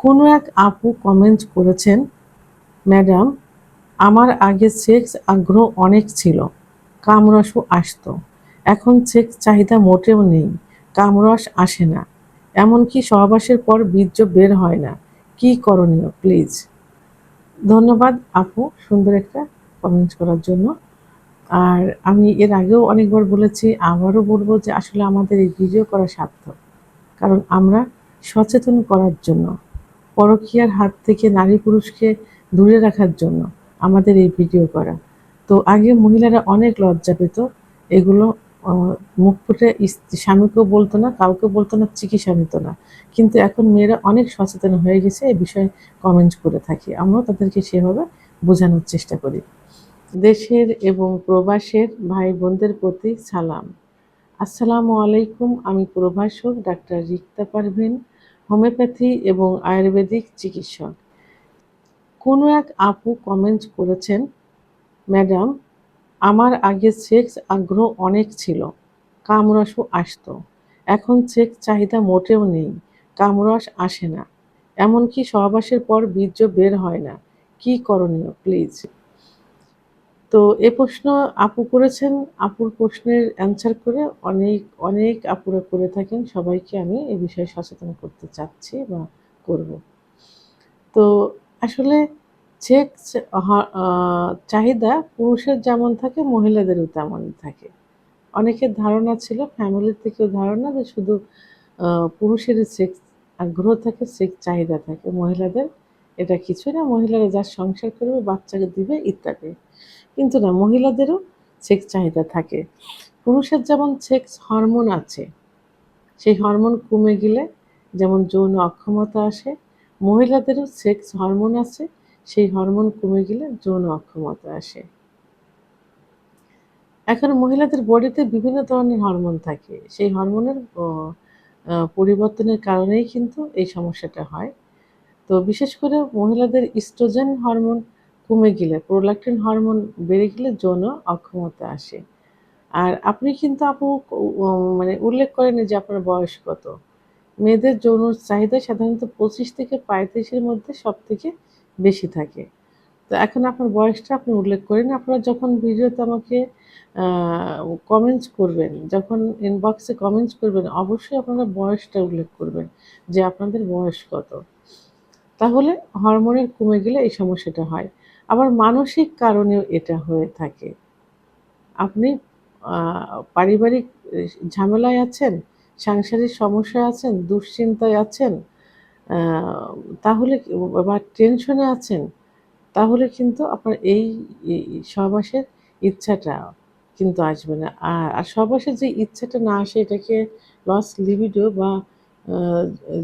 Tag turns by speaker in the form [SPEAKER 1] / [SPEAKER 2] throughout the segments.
[SPEAKER 1] কোনো এক আপু কমেন্ট করেছেন, ম্যাডাম, আমার আগে সেক্স আগ্রহ অনেক ছিল, কামরসও আসতো। এখন সেক্স চাহিদা মোটেও নেই, কামরস আসে না, এমনকি সহবাসের পর বীর্য বের হয় না। কি করণীয় প্লিজ? ধন্যবাদ আপু সুন্দর একটা কমেন্ট করার জন্য। আর আমি এর আগেও অনেকবার বলেছি, আবারও বলবো যে আসলে আমাদের এই ভিডিও করা সার্থক। কারণ আমরা সচেতন করার জন্য, পরকীয়ার হাত থেকে নারী পুরুষকে দূরে রাখার জন্য আমাদের এই ভিডিও করা। তো আগে মহিলারা অনেক লজ্জা পেত, এগুলো মুখ ফুটে স্বামীকেও বলতো না, কাউকে বলতো না, চিকিৎসা নিত না। কিন্তু এখন মেয়েরা অনেক সচেতন হয়ে গেছে, এই বিষয়ে কমেন্ট করে থাকি, আমরাও তাদেরকে সেভাবে বোঝানোর চেষ্টা করি। দেশের এবং প্রবাসের ভাই বোনদের প্রতি সালাম। আসসালামু আলাইকুম। আমি প্রভাষক ডাক্তার রিক্তা পারভিন, হোমিওপ্যাথি এবং আয়ুর্বেদিক চিকিৎসক। কোনো এক আপু কমেন্ট করেছেন, ম্যাডাম, আমার আগে সেক্স আগ্রহ অনেক ছিল, কামরসও আসতো। এখন সেক্স চাহিদা মোটেও নেই, কামরস আসে না, এমনকি সহবাসের পর বীর্য বের হয় না। কি করণীয় প্লিজ? তো এ প্রশ্ন আপু করেছেন। আপুর প্রশ্নের অ্যান্সার করে অনেক অনেক আপুরা করে থাকেন, সবাইকে আমি এ বিষয়ে সচেতন করতে চাচ্ছি বা করব। তো আসলে সেক্স চাহিদা পুরুষের যেমন থাকে মহিলাদেরও তেমনই থাকে। অনেকের ধারণা ছিল, ফ্যামিলির থেকেও ধারণা, যে শুধু পুরুষেরই সেক্স আগ্রহ থাকে, সেক্স চাহিদা থাকে, মহিলাদের এটা কিছু না, মহিলারা যার সংসার করবে, বাচ্চাকে দিবে ইত্যাদি। কিন্তু না, মহিলাদেরও সেক্স চাহিদা থাকে। পুরুষের যেমন সেক্স হরমোন আছে, সেই হরমোন কমে গেলে যেমন যৌন অক্ষমতা আসে, মহিলাদেরও সেক্স হরমোন আছে, সেই হরমোন কমে গেলে যৌন অক্ষমতা আসে। এখন মহিলাদের বডিতে বিভিন্ন ধরনের হরমোন থাকে, সেই হরমোনের পরিবর্তনের কারণেই কিন্তু এই সমস্যাটা হয়। তো বিশেষ করে মহিলাদের ইস্ট্রোজেন হরমোন কমে গেলে, প্রোল্যাক্টিন হরমোন বেড়ে গেলে যৌন অক্ষমতা আসে। আর আপনি কিন্তু আপু মানে উল্লেখ করেননি যে আপনার বয়স কত। মেয়েদের যৌন চাহিদা সাধারণত 25 থেকে 35-এর মধ্যে সবথেকে বেশি থাকে। তো এখন আপনার বয়সটা আপনি উল্লেখ করেন। আপনারা যখন ভিডিওতে আমাকে আ কমেন্টস করবেন, যখন ইনবক্সে কমেন্টস করবেন, অবশ্যই আপনারা বয়সটা উল্লেখ করবেন যে আপনাদের বয়স কত। তাহলে হরমোনের কমে গেলে এই সমস্যাটা হয়। আবার মানসিক কারণেও এটা হয়ে থাকে। আপনি আ পারিবারিক ঝামেলায় আছেন, সাংসারিক সমস্যায় আছেন, দুশ্চিন্তায় আছেন, আ তাহলে বা টেনশনে আছেন, তাহলে কিন্তু আপনার এই সহবাসের ইচ্ছাটা কিন্তু আসবে না। আর সহবাসের যে ইচ্ছাটা না আসে, এটাকে লস লিবিডো বা আ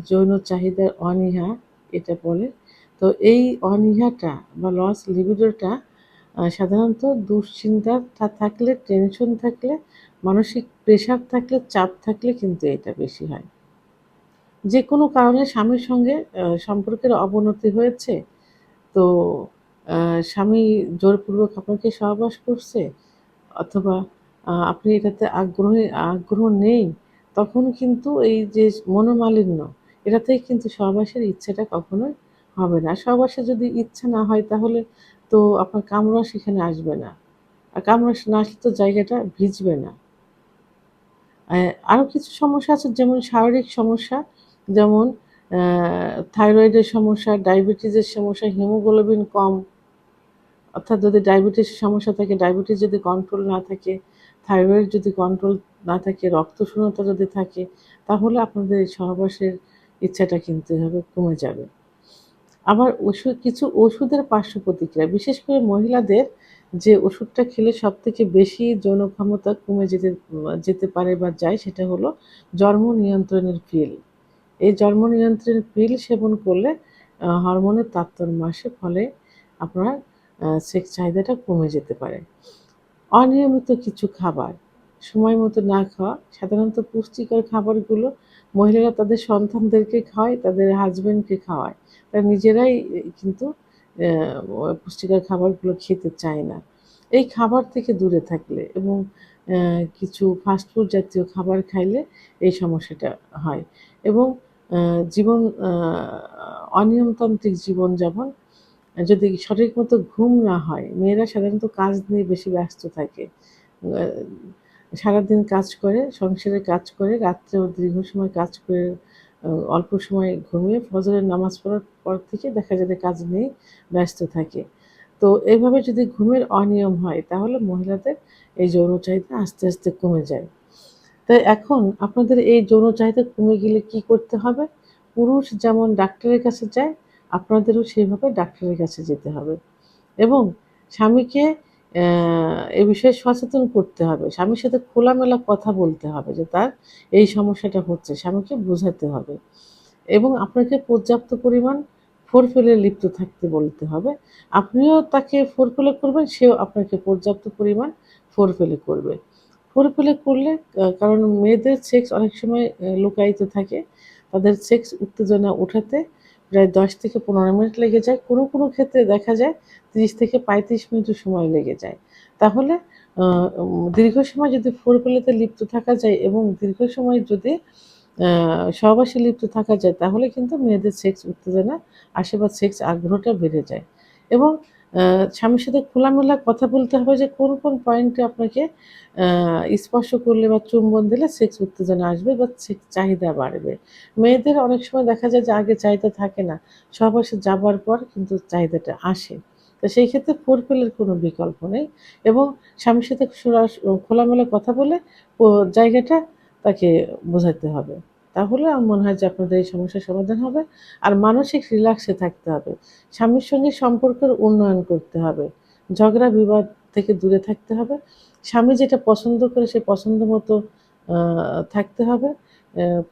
[SPEAKER 1] যৌন চাহিদার অনীহা এটা বলে। তো এই অনীহাটা বা লস লিবিডোটা সাধারণত দুশ্চিন্তা থাকলে, টেনশন থাকলে, মানসিক প্রেশার থাকলে, চাপ থাকলে কিন্তু এটা বেশি হয়। যেকোনো কারণে স্বামীর সঙ্গে সম্পর্কের অবনতি হয়েছে, তো আ স্বামী জোরপূর্বক আপনাকে সহবাস করছে, অথবা আপনি এটাতে আগ্রহ নেই, তখন কিন্তু এই যে মনোমালিন্য, এটাতেই কিন্তু সহবাসের ইচ্ছাটা কখনোই হবে না। সহবাসের যদি ইচ্ছা না হয়, তাহলে তো আপনার কামড়া সেখানে আসবে না। আর কামড়া না আসলে তো জায়গাটা ভিজবে না। আরও কিছু সমস্যা আছে, যেমন শারীরিক সমস্যা, যেমন অ্যা থাইরয়েডের সমস্যা, ডায়াবেটিসের সমস্যা, হিমোগ্লোবিন কম। অর্থাৎ যদি ডায়াবেটিসের সমস্যা থাকে, ডায়াবেটিস যদি কন্ট্রোল না থাকে, থাইরয়েড যদি কন্ট্রোল না থাকে, রক্তশূন্যতা যদি থাকে, তাহলে আপনাদের এই সহবাসের ইচ্ছাটা কিন্তু এভাবে কমে যাবে। আবার কিছু ওষুধের পার্শ্ব প্রতিক্রিয়া, বিশেষ করে মহিলাদের যে ওষুধটা খেলে সবথেকে বেশি যৌন ক্ষমতা কমে যেতে পারে বা যায়, সেটা হলো জন্ম নিয়ন্ত্রণের পিল। এই জন্ম নিয়ন্ত্রণের পিল সেবন করলে হরমোনের তারতম্য আসে, ফলে আপনার সেক্স চাহিদাটা কমে যেতে পারে। অনিয়মিত কিছু খাবার, সময় মতো না খাওয়া, সাধারণত পুষ্টিকর খাবারগুলো মহিলারা তাদের সন্তানদেরকে খাওয়ায়, তাদের হাসব্যান্ডকে খাওয়ায়। তারা নিজেরাই কিন্তু পুষ্টিকর খাবারগুলো খেতে চায় না। এই খাবার থেকে দূরে থাকলে এবং কিছু ফাস্টফুড জাতীয় খাবার খাইলে এই সমস্যাটা হয়। এবং জীবন অনিয়মতান্ত্রিক জীবনযাপন, যদি সঠিক মতো ঘুম না হয়, মেয়েরা সাধারণত কাজ নিয়ে বেশি ব্যস্ত থাকে, সারাদিন কাজ করে, সংসারে কাজ করে, রাত্রেও দীর্ঘ সময় কাজ করে, অল্প সময় ঘুমিয়ে ফজরের নামাজ পড়ার পর থেকে দেখা যায় যে কাজ নিয়ে ব্যস্ত থাকে। তো এইভাবে যদি ঘুমের অনিয়ম হয় তাহলে মহিলাদের এই যৌন চাহিদা আস্তে আস্তে কমে যায়। তাই এখন আপনাদের এই যৌন চাহিদা কমে গেলে কি করতে হবে? পুরুষ যেমন ডাক্তারের কাছে যায়, আপনাদেরও সেইভাবে ডাক্তারের কাছে যেতে হবে এবং স্বামীকে এ বিষয়ে সচেতন করতে হবে। স্বামীর সাথে খোলামেলা কথা বলতে হবে যে তার এই সমস্যাটা হচ্ছে, স্বামীকে বোঝাতে হবে এবং আপনাকে পর্যাপ্ত পরিমাণ ফোরপ্লে লিপ্ত থাকতে বলতে হবে। আপনিও তাকে ফোরপ্লে করবেন, সেও আপনাকে পর্যাপ্ত পরিমাণ ফোরপ্লে করবে। ফোরপ্লে করলে কারণ মেয়েদের সেক্স অনেক সময় লুকায়িত থাকে। তাদের সেক্স উত্তেজনা ওঠাতে প্রায় ১০ থেকে ১৫ মিনিট লেগে যায়। কোনো ক্ষেত্রে দেখা যায় ৩০ থেকে ৩৫ মিনিটও সময় লেগে যায়। তাহলে আ দীর্ঘ সময় যদি ফোরপ্লেতে লিপ্ত থাকা যায় এবং দীর্ঘ সময় যদি সহবাসে লিপ্ত থাকা যায় তাহলে কিন্তু মেয়েদের সেক্স উত্তেজনা আসে বা সেক্স আগ্রহটা বেড়ে যায় এবং আ স্বামীর সাথে খোলামেলা কথা বলতে হবে যে কোন পয়েন্টে আপনাকে স্পর্শ করলে বা চুম্বন দিলে সেক্স উত্তেজনা আসবে বা সেক্স চাহিদা বাড়বে। মেয়েদের অনেক সময় দেখা যায় যে আগে চাহিদা থাকে না। সহবাসে যাবার পর কিন্তু চাহিদাটা আসে। তো সেই ক্ষেত্রে ফোরপ্লের কোনো বিকল্প নেই এবং স্বামীর সাথে খোলামেলা কথা বলে ও জায়গাটা তাকে বোঝাতে হবে। তাহলে আমার মনে হয় যে আপনাদের এই সমস্যার সমাধান হবে। আর মানসিক রিল্যাক্সে থাকতে হবে। স্বামীর সঙ্গে সম্পর্কের উন্নয়ন করতে হবে। ঝগড়া বিবাদ থেকে দূরে থাকতে হবে। স্বামী যেটা পছন্দ করে সে পছন্দ মতো আ থাকতে হবে।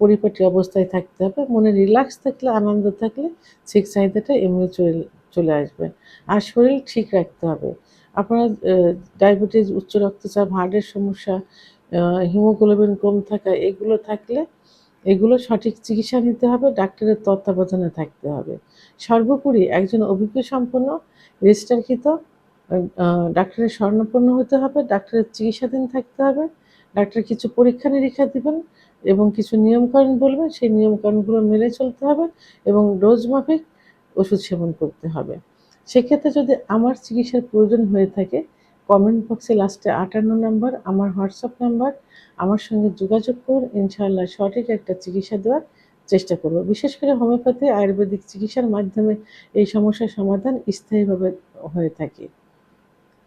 [SPEAKER 1] পরিপাটি অবস্থায় থাকতে হবে। মনে রিল্যাক্স থাকলে, আনন্দ থাকলে সেক্স চাহিদাটা এমনি চলে আসবে। আর শরীর ঠিক রাখতে হবে। আপনার ডায়াবেটিস, উচ্চ রক্তচাপ, হার্টের সমস্যা, আ হিমোগ্লোবিন কম থাকা এগুলো থাকলে এগুলো সঠিক চিকিৎসা নিতে হবে, ডাক্তারের তত্ত্বাবধানে থাকতে হবে। সর্বোপরি একজন অভিজ্ঞ সম্পন্ন রেজিস্টারকৃত আ আ ডাক্তারের শরণাপন্ন হতে হবে, ডাক্তারের চিকিৎসাধীন থাকতে হবে। ডাক্তার কিছু পরীক্ষা-নিরীক্ষা দিবেন এবং কিছু নিয়মকানুন বলবেন, সেই নিয়মকানুনগুলো মেনে চলতে হবে এবং ডোজ মাফিক ওষুধ সেবন করতে হবে। সেক্ষেত্রে যদি আমার চিকিৎসার প্রয়োজন হয়ে থাকে, কমেন্ট বক্সে লাস্টে ৫৮ নাম্বার আমার হোয়াটসঅ্যাপ নাম্বার। আমার সঙ্গে যোগাযোগ করুন। ইনশাআল্লাহ সঠিক একটা চিকিৎসা দেওয়ার চেষ্টা করব। বিশেষ করে হোমিওপ্যাথি, আয়ুর্বেদিক চিকিৎসার মাধ্যমে এই সমস্যার সমাধান স্থায়ীভাবে হয়ে থাকে।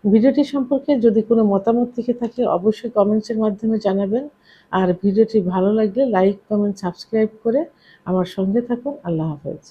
[SPEAKER 1] ভিডিওটি সম্পর্কে যদি কোনো মতামত থেকে থাকে অবশ্যই কমেন্টসের মাধ্যমে জানাবেন। আর ভিডিওটি ভালো লাগলে লাইক, কমেন্ট, সাবস্ক্রাইব করে আমার সঙ্গে থাকুন। আল্লাহ হাফেজ।